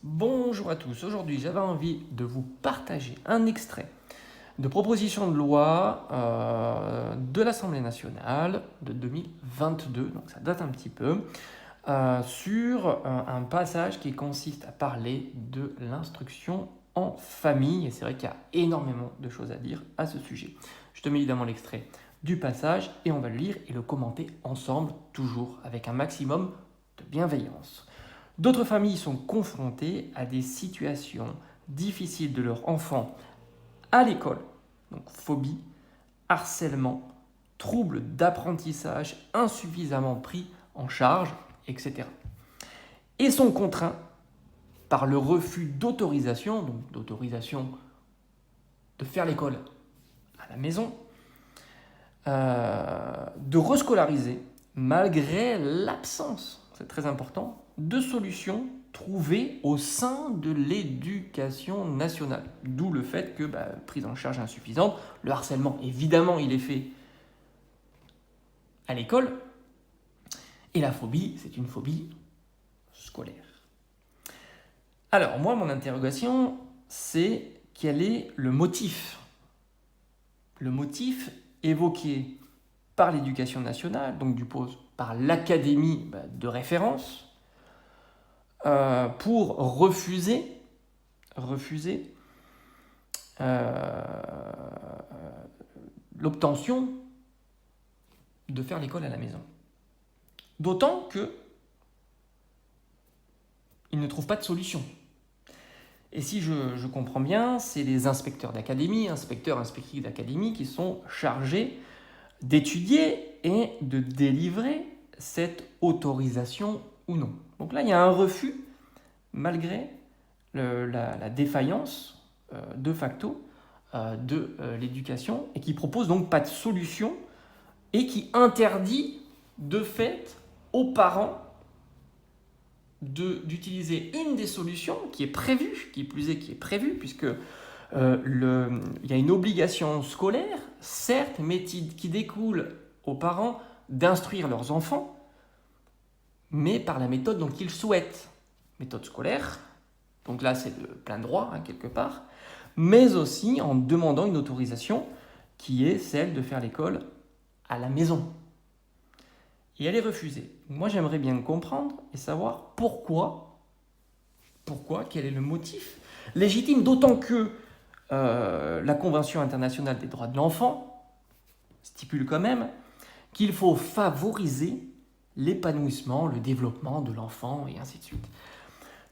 Bonjour à tous, aujourd'hui j'avais envie de vous partager un extrait de proposition de loi de l'Assemblée nationale de 2022, donc ça date un petit peu, sur un passage qui consiste à parler de l'instruction en famille, et c'est vrai qu'il y a énormément de choses à dire à ce sujet. Je te mets évidemment l'extrait du passage et on va le lire et le commenter ensemble, toujours avec un maximum de bienveillance. D'autres familles sont confrontées à des situations difficiles de leur enfant à l'école, donc phobie, harcèlement, troubles d'apprentissage insuffisamment pris en charge, etc. Et sont contraints par le refus d'autorisation, donc d'autorisation de faire l'école à la maison, de rescolariser malgré l'absence, c'est très important, de solutions trouvées au sein de l'éducation nationale. D'où le fait que, prise en charge insuffisante, le harcèlement, évidemment, il est fait à l'école, et la phobie, c'est une phobie scolaire. Alors, moi, mon interrogation, c'est quel est le motif? Le motif évoqué par l'éducation nationale, donc du coup par l'académie de référence, pour refuser l'obtention de faire l'école à la maison. D'autant que ils ne trouvent pas de solution. Et si je comprends bien, c'est les inspecteurs d'académie, inspectrices d'académie qui sont chargés d'étudier et de délivrer cette autorisation ou non. Donc là, il y a un refus, malgré la défaillance de facto de l'éducation, et qui propose donc pas de solution, et qui interdit de fait aux parents d'utiliser une des solutions qui est prévue, qui est prévue, puisque il y a une obligation scolaire, certes, mais qui découle aux parents d'instruire leurs enfants, mais par la méthode dont ils souhaitent. Méthode scolaire, donc là c'est de plein droit, quelque part, mais aussi en demandant une autorisation qui est celle de faire l'école à la maison. Et elle est refusée. Moi j'aimerais bien comprendre et savoir pourquoi, quel est le motif légitime, d'autant que la Convention internationale des droits de l'enfant stipule quand même qu'il faut favoriser l'épanouissement, le développement de l'enfant, et ainsi de suite.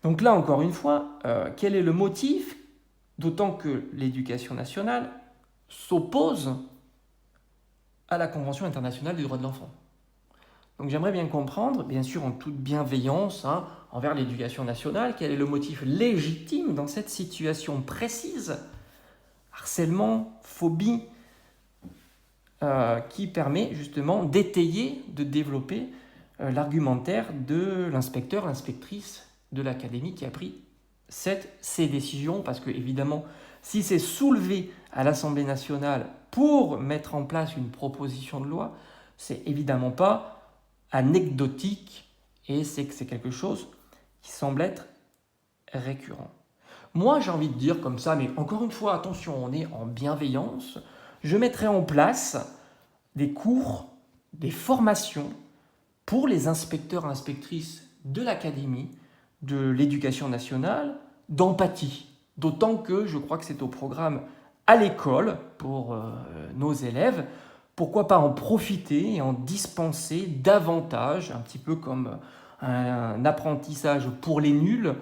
Donc là, encore une fois, quel est le motif, d'autant que l'éducation nationale s'oppose à la Convention internationale des droits de l'enfant. Donc j'aimerais bien comprendre, bien sûr en toute bienveillance envers l'éducation nationale, quel est le motif légitime dans cette situation précise, harcèlement, phobie, qui permet justement d'étayer, de développer l'argumentaire de l'inspecteur, l'inspectrice de l'académie qui a pris ces décisions, parce que évidemment, si c'est soulevé à l'Assemblée nationale pour mettre en place une proposition de loi, c'est évidemment pas anecdotique, et c'est que c'est quelque chose qui semble être récurrent. Moi, j'ai envie de dire comme ça, mais encore une fois, attention, on est en bienveillance, je mettrai en place des cours, des formations pour les inspecteurs et inspectrices de l'académie, de l'éducation nationale, d'empathie. D'autant que je crois que c'est au programme à l'école pour nos élèves. Pourquoi pas en profiter et en dispenser davantage, un petit peu comme un apprentissage pour les nuls,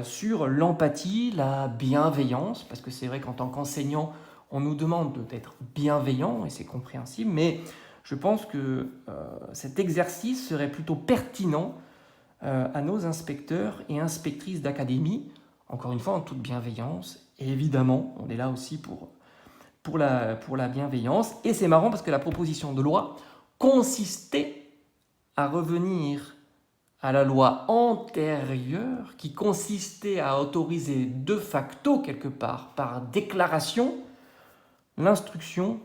sur l'empathie, la bienveillance, parce que c'est vrai qu'en tant qu'enseignant, on nous demande d'être bienveillant, et c'est compréhensible, mais je pense que cet exercice serait plutôt pertinent à nos inspecteurs et inspectrices d'académie, encore une fois en toute bienveillance, et évidemment, on est là aussi pour la bienveillance, et c'est marrant parce que la proposition de loi consistait à revenir à la loi antérieure qui consistait à autoriser de facto, quelque part, par déclaration, l'instruction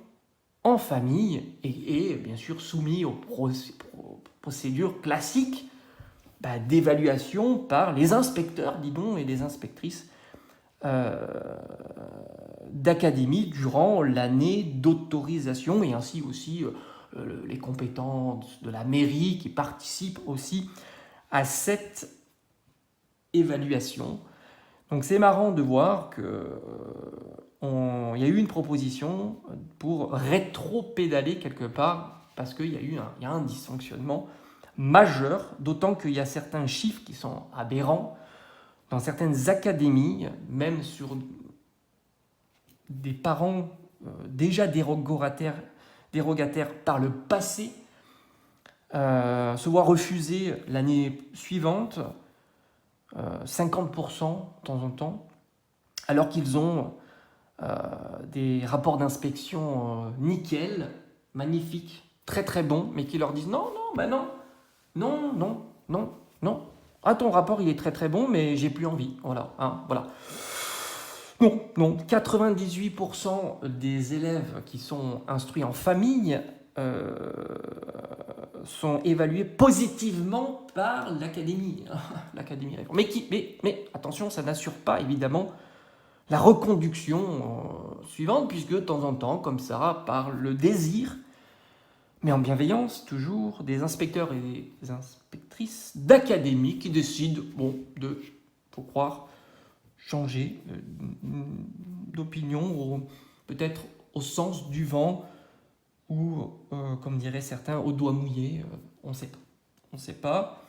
en famille et bien sûr soumis aux procédures classiques d'évaluation par les inspecteurs, dis donc, et les inspectrices d'académie durant l'année d'autorisation, et ainsi aussi les compétences de la mairie qui participent aussi à cette évaluation. Donc c'est marrant de voir que il y a eu une proposition pour rétro-pédaler quelque part, parce qu'il y a un dysfonctionnement majeur, d'autant qu'il y a certains chiffres qui sont aberrants dans certaines académies, même sur des parents déjà dérogataires par le passé, se voient refuser l'année suivante 50% de temps en temps, alors qu'ils ont des rapports d'inspection nickel, magnifiques, très très bons, mais qui leur disent non, ah, ton rapport il est très très bon, mais j'ai plus envie. Voilà. Non, 98% des élèves qui sont instruits en famille sont évalués positivement par l'académie. L'académie. Mais attention, ça n'assure pas évidemment la reconduction suivante, puisque de temps en temps, comme ça, par le désir, mais en bienveillance toujours, des inspecteurs et des inspectrices d'académie qui décident, faut croire, changer d'opinion, peut-être au sens du vent, ou, comme diraient certains, au doigt mouillé, on ne sait pas.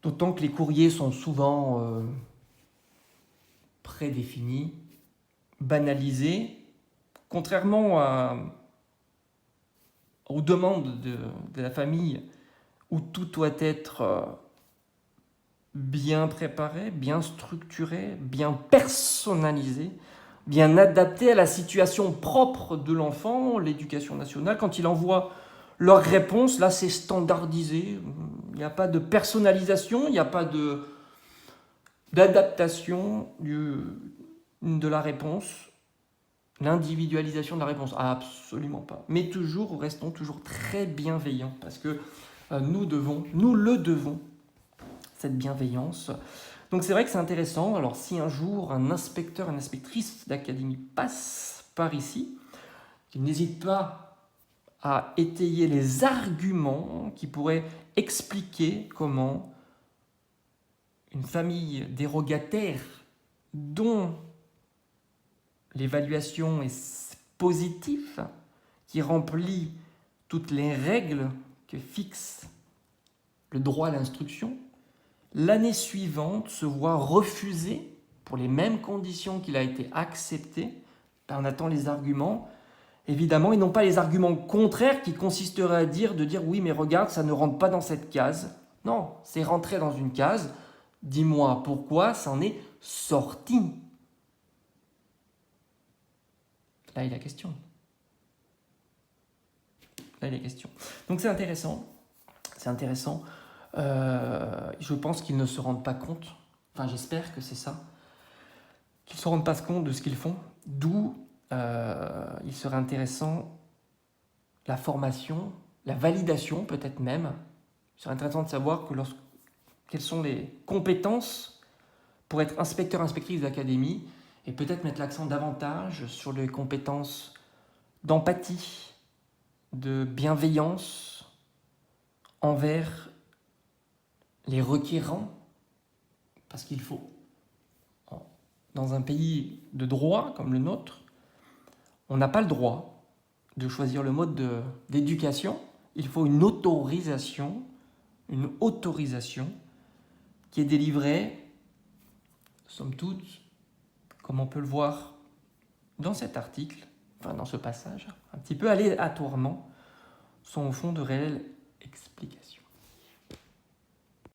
D'autant que les courriers sont souvent prédéfinis, banalisés, contrairement aux demandes de la famille, où tout doit être bien préparé, bien structuré, bien personnalisé, bien adapté à la situation propre de l'enfant. L'éducation nationale, quand il envoie leurs réponses, là c'est standardisé, il n'y a pas de personnalisation, il n'y a pas d'adaptation de la réponse, l'individualisation de la réponse, absolument pas. Mais restons toujours très bienveillants, parce que nous le devons, cette bienveillance. Donc c'est vrai que c'est intéressant. Alors si un jour un inspecteur, une inspectrice d'académie passe par ici, qu'il n'hésite pas à étayer les arguments qui pourraient expliquer comment une famille dérogataire dont l'évaluation est positive, qui remplit toutes les règles que fixe le droit à l'instruction, l'année suivante se voit refuser pour les mêmes conditions qu'il a été accepté. On attend les arguments, évidemment, et non pas les arguments contraires qui consisteraient à dire oui, mais regarde, ça ne rentre pas dans cette case. Non, c'est rentré dans une case. Dis-moi pourquoi ça en est sorti. Là est la question. Donc c'est intéressant. Je pense qu'ils ne se rendent pas compte, enfin j'espère que c'est ça, qu'ils ne se rendent pas compte de ce qu'ils font, d'où il serait intéressant la formation, la validation peut-être même. Il serait intéressant de savoir quelles sont les compétences pour être inspecteur, inspectrice d'académie, et peut-être mettre l'accent davantage sur les compétences d'empathie, de bienveillance envers les requérants, parce qu'il faut, dans un pays de droit comme le nôtre, on n'a pas le droit de choisir le mode d'éducation. Il faut une autorisation qui est délivrée, somme toute, comme on peut le voir dans cet article, enfin dans ce passage, un petit peu aléatoirement, sont au fond de réelles explications.